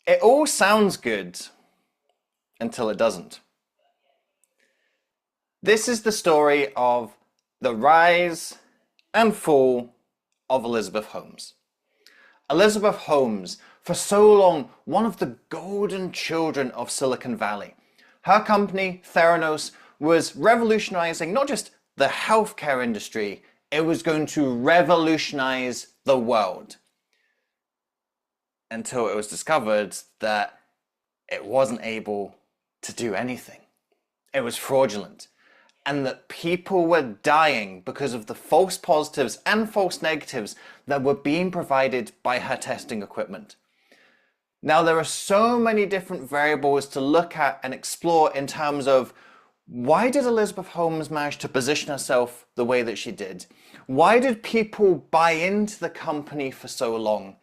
It all sounds good until it doesn't. This is the story of the rise and fall of Elizabeth Holmes. Elizabeth Holmes, for so long, one of the golden children of Silicon Valley. Her company, Theranos, was revolutionizing not just the healthcare industry, it was going to revolutionize the world. Until it was discovered that it wasn't able to do anything. It was fraudulent. And that people were dying because of the false positives and false negatives that were being provided by her testing equipment. Now, there are so many different variables to look at and explore in terms of why did Elizabeth Holmes manage to position herself the way that she did? Why did people buy into the company for so long?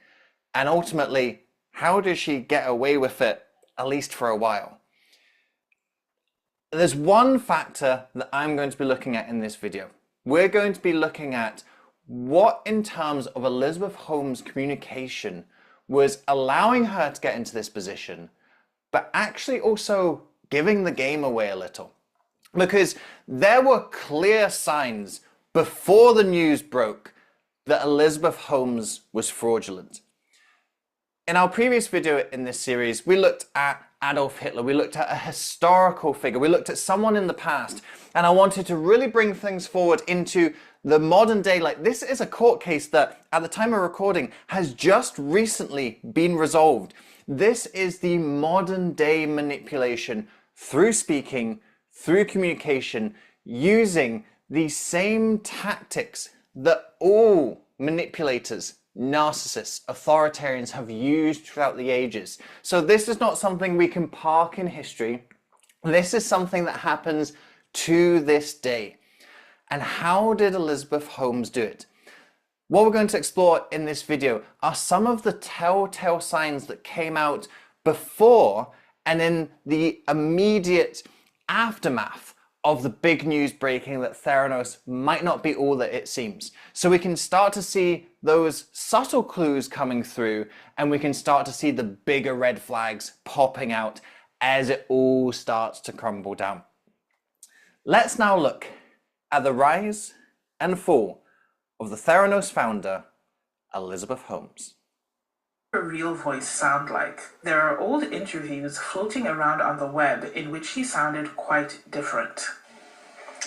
And ultimately, how did she get away with it, at least for a while? There's one factor that I'm going to be looking at in this video. We're going to be looking at what, in terms of Elizabeth Holmes' communication, was allowing her to get into this position, but actually also giving the game away a little. Because there were clear signs before the news broke that Elizabeth Holmes was fraudulent. In our previous video in this series, we looked at Adolf Hitler, we looked at a historical figure, we looked at someone in the past, and I wanted to really bring things forward into the modern day. Like, this is a court case that, at the time of recording, has just recently been resolved. This is the modern day manipulation through speaking, through communication, using the same tactics that all manipulators, narcissists, authoritarians have used throughout the ages. So this is not something we can park in history. This is something that happens to this day. And how did Elizabeth Holmes do it? What we're going to explore in this video are some of the telltale signs that came out before and in the immediate aftermath of the big news breaking that Theranos might not be all that it seems. So we can start to see those subtle clues coming through, and we can start to see the bigger red flags popping out as it all starts to crumble down. Let's now look at the rise and fall of the Theranos founder, Elizabeth Holmes. Her real voice sound like? There are old interviews floating around on the web in which he sounded quite different.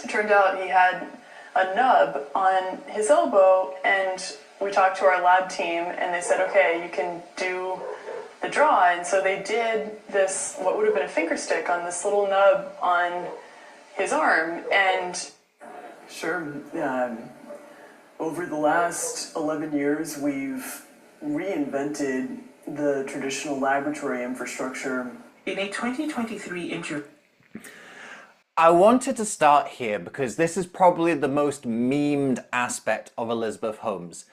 It turned out he had a nub on his elbow, and we talked to our lab team and they said, okay, you can do the draw. And so they did this, what would have been a finger stick on this little nub on his arm. And sure, over the last 11 years, we've reinvented the traditional laboratory infrastructure. In a 2023 interview, I wanted to start here because this is probably the most memed aspect of Elizabeth Holmes.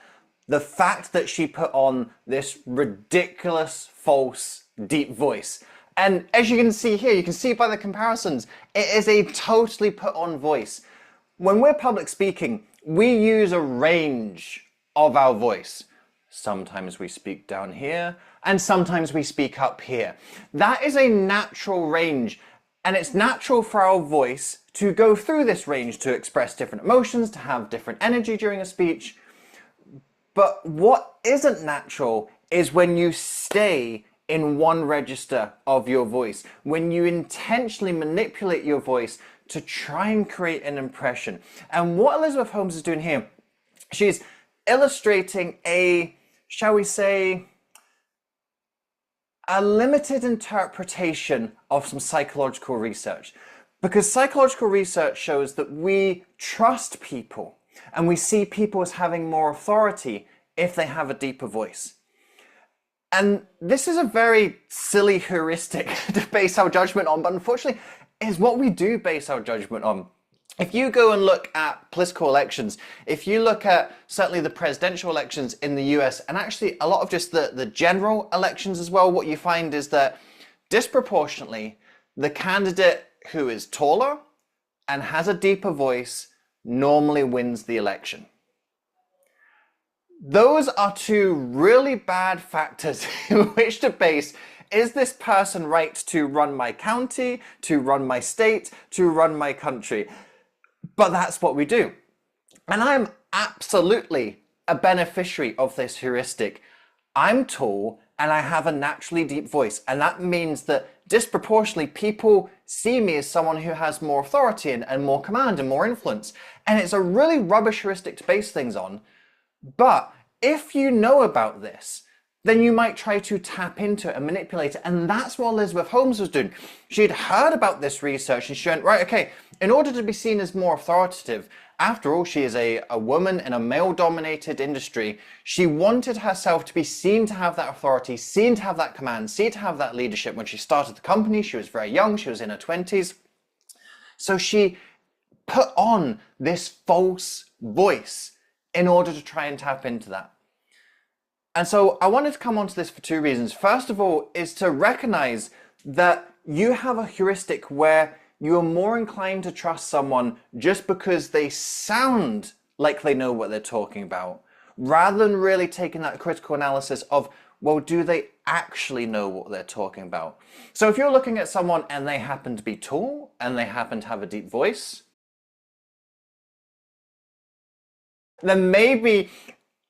The fact that she put on this ridiculous, false, deep voice. And as you can see here, you can see by the comparisons, it is a totally put on voice. When we're public speaking, we use a range of our voice. Sometimes we speak down here, and sometimes we speak up here. That is a natural range, and it's natural for our voice to go through this range to express different emotions, to have different energy during a speech. But what isn't natural is when you stay in one register of your voice, when you intentionally manipulate your voice to try and create an impression. And what Elizabeth Holmes is doing here, she's illustrating a, shall we say, a limited interpretation of some psychological research. Because psychological research shows that we trust people and we see people as having more authority if they have a deeper voice. And this is a very silly heuristic to base our judgment on, but unfortunately is what we do base our judgment on. If you go and look at political elections, if you look at certainly the presidential elections in the US, and actually a lot of just the general elections as well, what you find is that disproportionately, the candidate who is taller and has a deeper voice normally wins the election. Those are two really bad factors in which to base is this person right to run my county, to run my state, to run my country? But that's what we do. And I'm absolutely a beneficiary of this heuristic. I'm tall and I have a naturally deep voice, and that means that disproportionately people see me as someone who has more authority and more command and more influence. And it's a really rubbish heuristic to base things on. But if you know about this, then you might try to tap into it and manipulate it. And that's what Elizabeth Holmes was doing. She'd heard about this research and she went, right, okay, in order to be seen as more authoritative, after all, she is a woman in a male-dominated industry. She wanted herself to be seen to have that authority, seen to have that command, seen to have that leadership. When she started the company, she was very young, she was in her 20s. So she put on this false voice in order to try and tap into that. And so I wanted to come onto this for two reasons. First of all, is to recognize that you have a heuristic where you are more inclined to trust someone just because they sound like they know what they're talking about, rather than really taking that critical analysis of, well, do they actually know what they're talking about? So if you're looking at someone and they happen to be tall and they happen to have a deep voice, then maybe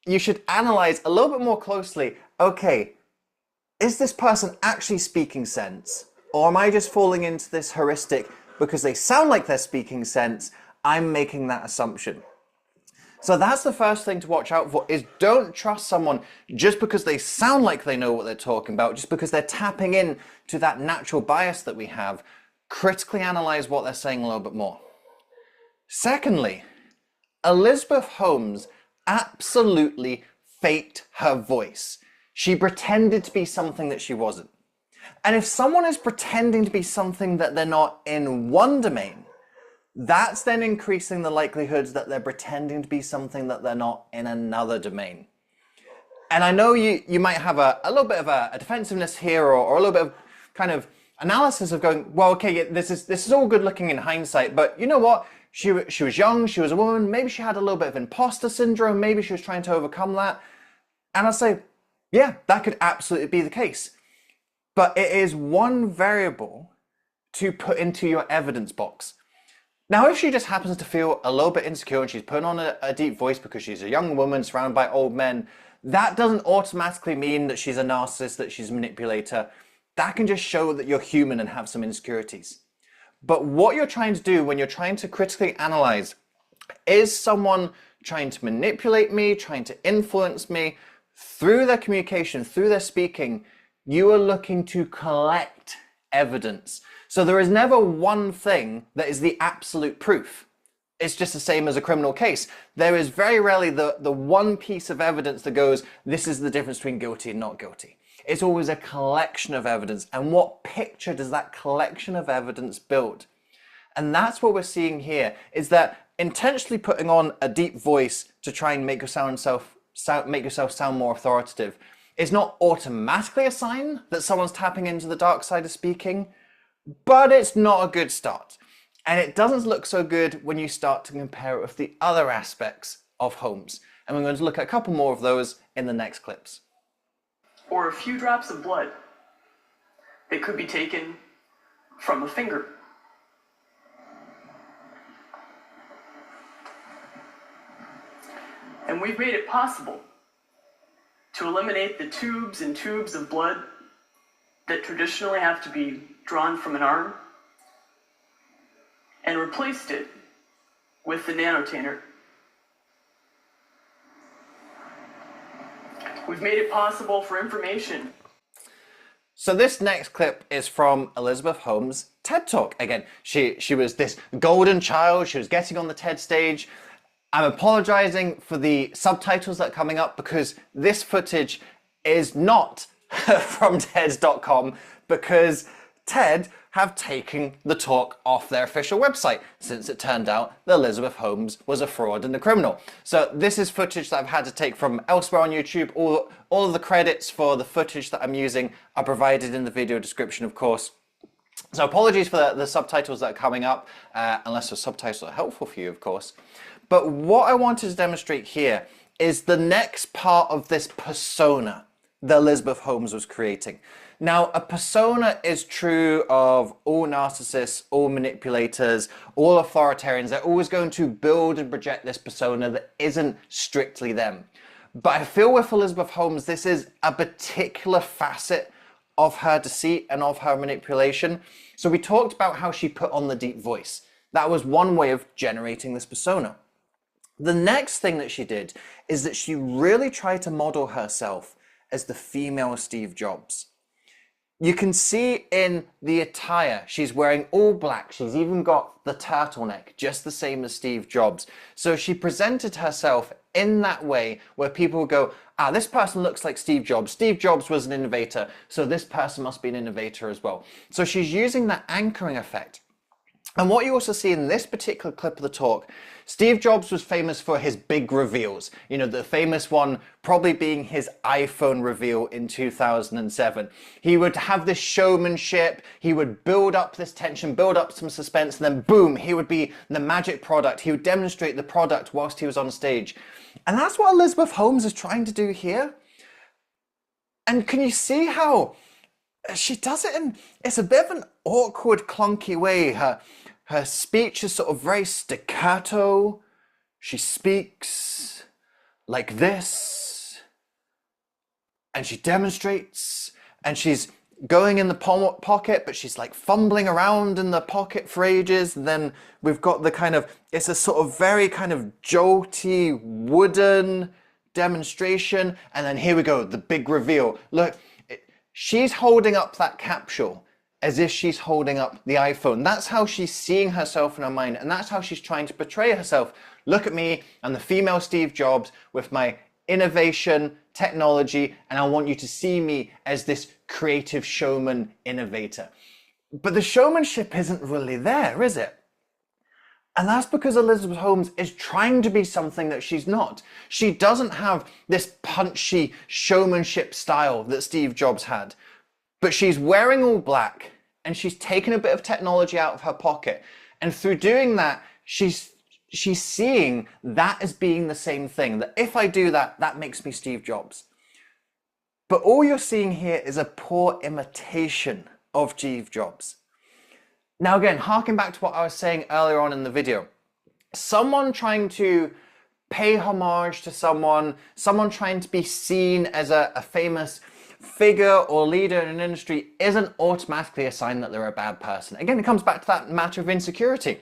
you should analyze a little bit more closely. Okay, is this person actually speaking sense? Or am I just falling into this heuristic because they sound like they're speaking sense? I'm making that assumption. So that's the first thing to watch out for, is don't trust someone just because they sound like they know what they're talking about, just because they're tapping in to that natural bias that we have. Critically analyze what they're saying a little bit more. Secondly, Elizabeth Holmes absolutely faked her voice. She pretended to be something that she wasn't. And if someone is pretending to be something that they're not in one domain, that's then increasing the likelihoods that they're pretending to be something that they're not in another domain. And I know you might have a little bit of a defensiveness here, or a little bit of kind of analysis of going, well, okay, this is all good looking in hindsight, but you know what? She was young, she was a woman, maybe she had a little bit of imposter syndrome, maybe she was trying to overcome that. And I'll say, yeah, that could absolutely be the case. But it is one variable to put into your evidence box. Now, if she just happens to feel a little bit insecure and she's putting on a deep voice because she's a young woman surrounded by old men, that doesn't automatically mean that she's a narcissist, that she's a manipulator. That can just show that you're human and have some insecurities. But what you're trying to do when you're trying to critically analyze, is someone trying to manipulate me, trying to influence me through their communication, through their speaking? You are looking to collect evidence. So there is never one thing that is the absolute proof. It's just the same as a criminal case. There is very rarely the one piece of evidence that goes, this is the difference between guilty and not guilty. It's always a collection of evidence. And what picture does that collection of evidence build? And that's what we're seeing here, is that intentionally putting on a deep voice to try and make yourself sound more authoritative is not automatically a sign that someone's tapping into the dark side of speaking, but it's not a good start. And it doesn't look so good when you start to compare it with the other aspects of Holmes. And we're going to look at a couple more of those in the next clips. Or a few drops of blood. They could be taken from a finger. And we've made it possible to eliminate the tubes and tubes of blood that traditionally have to be drawn from an arm, and replaced it with the nanotainer. We've made it possible for information. So this next clip is from Elizabeth Holmes' TED Talk. Again, she was this golden child, she was getting on the TED stage. I'm apologizing for the subtitles that are coming up because this footage is not from TED.com, because TED have taken the talk off their official website since it turned out that Elizabeth Holmes was a fraud and a criminal. So this is footage that I've had to take from elsewhere on YouTube. All of the credits for the footage that I'm using are provided in the video description, of course. So apologies for the subtitles that are coming up, unless the subtitles are helpful for you, of course. But what I wanted to demonstrate here is the next part of this persona that Elizabeth Holmes was creating. Now, a persona is true of all narcissists, all manipulators, all authoritarians. They're always going to build and project this persona that isn't strictly them. But I feel with Elizabeth Holmes, this is a particular facet of her deceit and of her manipulation. So we talked about how she put on the deep voice. That was one way of generating this persona. The next thing that she did is that she really tried to model herself as the female Steve Jobs. You can see in the attire, she's wearing all black. She's even got the turtleneck, just the same as Steve Jobs. So she presented herself in that way where people would go, ah, this person looks like Steve Jobs. Steve Jobs was an innovator, so this person must be an innovator as well. So she's using that anchoring effect. And what you also see in this particular clip of the talk, Steve Jobs was famous for his big reveals. You know, the famous one probably being his iPhone reveal in 2007. He would have this showmanship, he would build up this tension, build up some suspense, and then boom, he would be the magic product. He would demonstrate the product whilst he was on stage. And that's what Elizabeth Holmes is trying to do here. And can you see how she does it in, it's a bit of an awkward, clunky way. Her speech is sort of very staccato. She speaks like this, and she demonstrates, and she's going in the pocket, but she's like fumbling around in the pocket for ages. And then we've got the kind of, it's a sort of very kind of jolty, wooden demonstration. And then here we go, the big reveal. Look, she's holding up that capsule as if she's holding up the iPhone. That's how she's seeing herself in her mind, and that's how she's trying to portray herself. Look at me, I'm the female Steve Jobs with my innovation, technology, and I want you to see me as this creative showman innovator. But the showmanship isn't really there, is it? And that's because Elizabeth Holmes is trying to be something that she's not. She doesn't have this punchy showmanship style that Steve Jobs had. But she's wearing all black, and she's taken a bit of technology out of her pocket. And through doing that, she's seeing that as being the same thing. That if I do that, that makes me Steve Jobs. But all you're seeing here is a poor imitation of Steve Jobs. Now again, harking back to what I was saying earlier on in the video. Someone trying to pay homage to someone trying to be seen as a famous figure or leader in an industry isn't automatically a sign that they're a bad person. Again, it comes back to that matter of insecurity.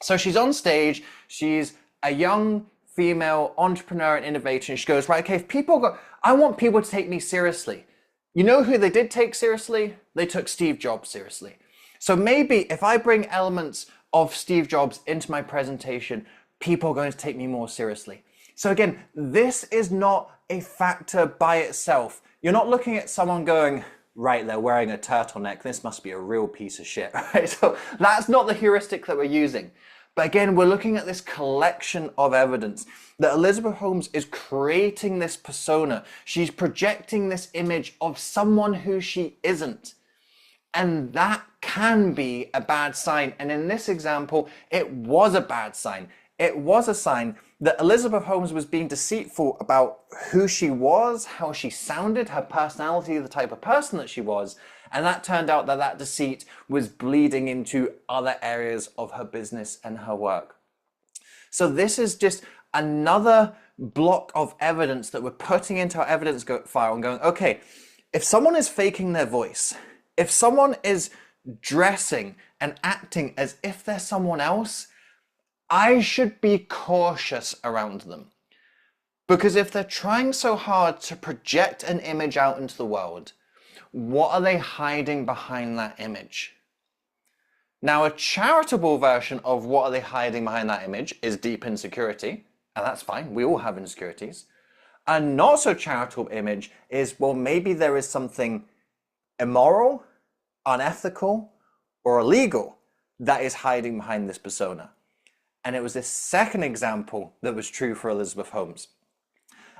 So she's on stage, she's a young female entrepreneur and innovator, and she goes, right, okay, if people go, I want people to take me seriously. You know who they did take seriously? They took Steve Jobs seriously. So maybe if I bring elements of Steve Jobs into my presentation, people are going to take me more seriously. So again, this is not a factor by itself. You're not looking at someone going, right, they're wearing a turtleneck, this must be a real piece of shit, right? So that's not the heuristic that we're using. But again, we're looking at this collection of evidence that Elizabeth Holmes is creating this persona. She's projecting this image of someone who she isn't. And that can be a bad sign. And in this example, it was a bad sign. It was a sign that Elizabeth Holmes was being deceitful about who she was, how she sounded, her personality, the type of person that she was. And that turned out that that deceit was bleeding into other areas of her business and her work. So this is just another block of evidence that we're putting into our evidence file and going, okay, if someone is faking their voice, if someone is dressing and acting as if they're someone else, I should be cautious around them. Because if they're trying so hard to project an image out into the world, what are they hiding behind that image? Now, a charitable version of what are they hiding behind that image is deep insecurity, and that's fine, we all have insecurities. A not so charitable image is, well, maybe there is something immoral, unethical, or illegal that is hiding behind this persona. And it was this second example that was true for Elizabeth Holmes.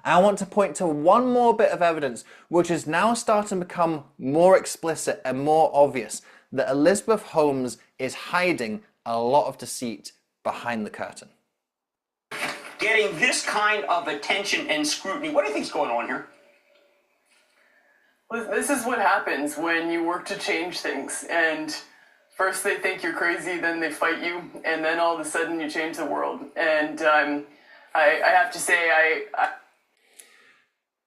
And I want to point to one more bit of evidence which is now starting to become more explicit and more obvious, that Elizabeth Holmes is hiding a lot of deceit behind the curtain. Getting this kind of attention and scrutiny, what do you think's going on here? This is what happens when you work to change things. And first they think you're crazy, then they fight you, and then all of a sudden you change the world. And I have to say,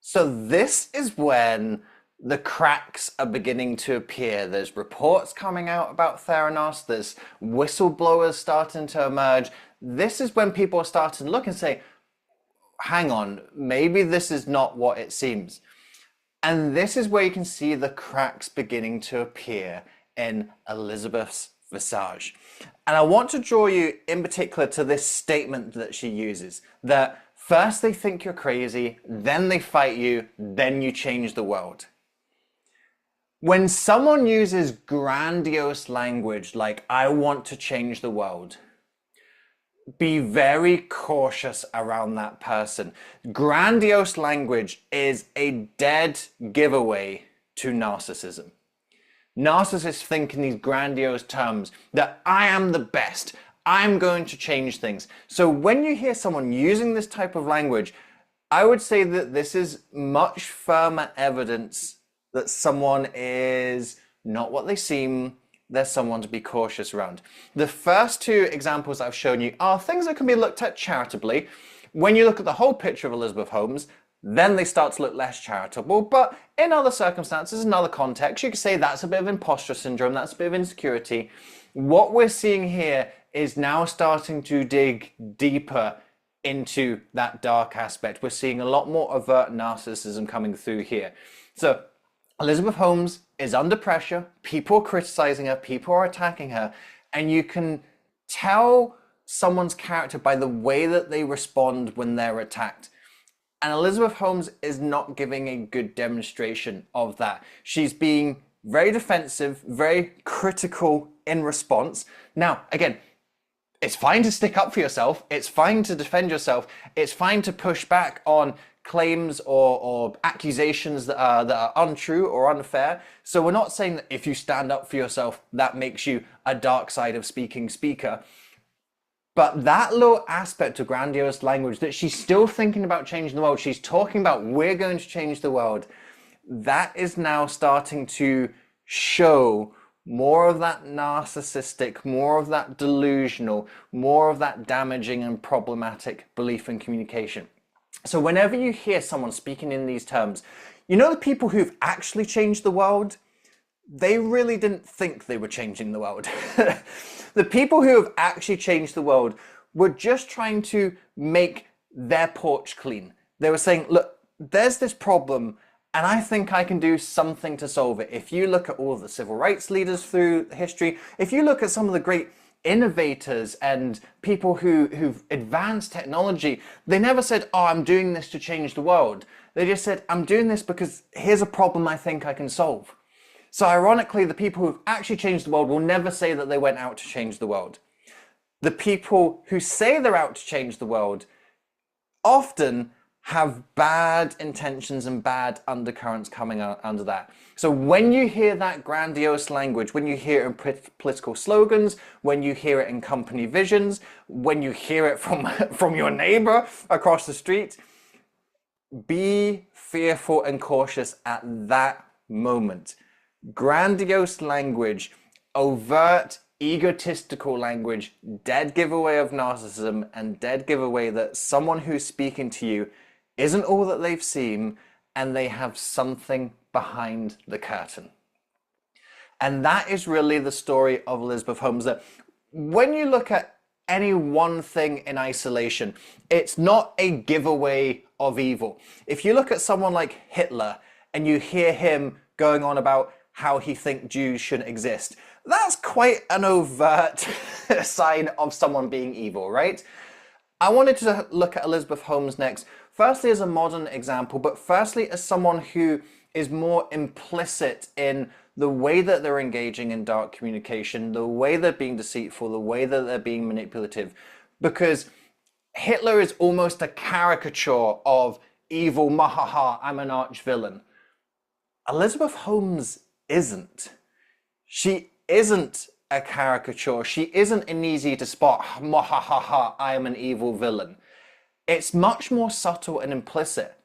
So this is when the cracks are beginning to appear. There's reports coming out about Theranos. There's whistleblowers starting to emerge. This is when people are starting to look and say, hang on, maybe this is not what it seems. And this is where you can see the cracks beginning to appear in Elizabeth's visage. And I want to draw you in particular to this statement that she uses, that first they think you're crazy, then they fight you, then you change the world. When someone uses grandiose language like, I want to change the world, be very cautious around that person. Grandiose language is a dead giveaway to narcissism. Narcissists think in these grandiose terms that I am the best, I'm going to change things. So when you hear someone using this type of language, I would say that this is much firmer evidence that someone is not what they seem. There's someone to be cautious around. The first two examples I've shown you are things that can be looked at charitably. When you look at the whole picture of Elizabeth Holmes, then they start to look less charitable. But in other circumstances, in other contexts, you could say that's a bit of imposter syndrome, that's a bit of insecurity. What we're seeing here is now starting to dig deeper into that dark aspect. We're seeing a lot more overt narcissism coming through here. So Elizabeth Holmes is under pressure, people are criticizing her, people are attacking her, and you can tell someone's character by the way that they respond when they're attacked. And Elizabeth Holmes is not giving a good demonstration of that. She's being very defensive, very critical in response. Now, again, it's fine to stick up for yourself, it's fine to defend yourself, it's fine to push back on claims or accusations that are untrue or unfair. So we're not saying that if you stand up for yourself, that makes you a dark side of speaking speaker. But that little aspect of grandiose language that she's still thinking about changing the world, she's talking about we're going to change the world, that is now starting to show more of that narcissistic, more of that delusional, more of that damaging and problematic belief in communication. So whenever you hear someone speaking in these terms, you know the people who've actually changed the world, they really didn't think they were changing the world. The people who have actually changed the world were just trying to make their porch clean. They were saying, look, there's this problem and I think I can do something to solve it. If you look at all of the civil rights leaders through history, if you look at some of the great innovators and people who've advanced technology, they never said, oh, I'm doing this to change the world. They just said, I'm doing this because here's a problem I think I can solve. So ironically, the people who've actually changed the world will never say that they went out to change the world. The people who say they're out to change the world often have bad intentions and bad undercurrents coming out under that. So when you hear that grandiose language, when you hear it in political slogans, when you hear it in company visions, when you hear it from your neighbor across the street, be fearful and cautious at that moment. Grandiose language, overt, egotistical language, dead giveaway of narcissism and dead giveaway that someone who's speaking to you isn't all that they've seen and they have something behind the curtain. And that is really the story of Elizabeth Holmes, that when you look at any one thing in isolation, it's not a giveaway of evil. If you look at someone like Hitler and you hear him going on about how he thinks Jews shouldn't exist, that's quite an overt sign of someone being evil, right? I wanted to look at Elizabeth Holmes next, firstly as a modern example, but firstly as someone who is more implicit in the way that they're engaging in dark communication, the way they're being deceitful, the way that they're being manipulative. Because Hitler is almost a caricature of evil, mahaha, I'm an arch villain. Elizabeth Holmes isn't. She isn't a caricature. She isn't an easy to spot, mahaha, I am an evil villain. It's much more subtle and implicit.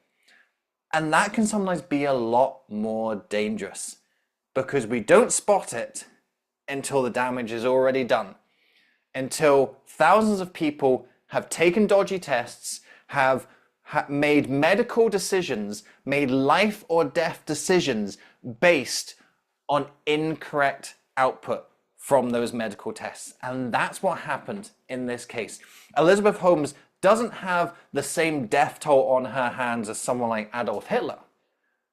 And that can sometimes be a lot more dangerous because we don't spot it until the damage is already done, until thousands of people have taken dodgy tests, have made medical decisions, made life or death decisions based on incorrect output from those medical tests. And that's what happened in this case. Elizabeth Holmes doesn't have the same death toll on her hands as someone like Adolf Hitler,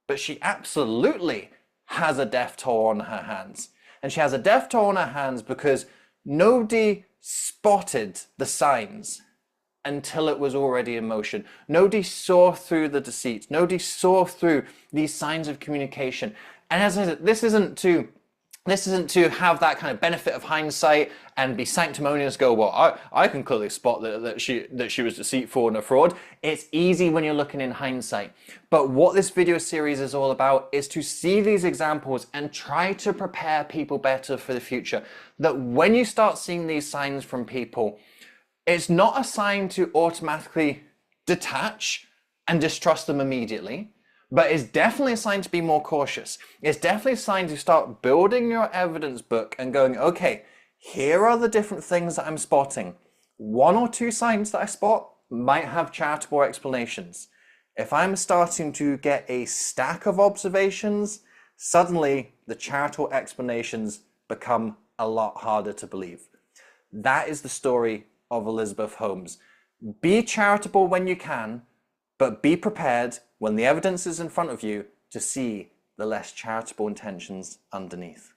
but she absolutely has a death toll on her hands. And she has a death toll on her hands because nobody spotted the signs until it was already in motion. Nobody saw through the deceit. Nobody saw through these signs of communication. And as I said, this isn't to have that kind of benefit of hindsight and be sanctimonious, go, well, I can clearly spot that she was deceitful and a fraud. It's easy when you're looking in hindsight. But what this video series is all about is to see these examples and try to prepare people better for the future. That when you start seeing these signs from people, it's not a sign to automatically detach and distrust them immediately. But it's definitely a sign to be more cautious. It's definitely a sign to start building your evidence book and going, okay, here are the different things that I'm spotting. One or two signs that I spot might have charitable explanations. If I'm starting to get a stack of observations, suddenly the charitable explanations become a lot harder to believe. That is the story of Elizabeth Holmes. Be charitable when you can, but be prepared when the evidence is in front of you to see the less charitable intentions underneath.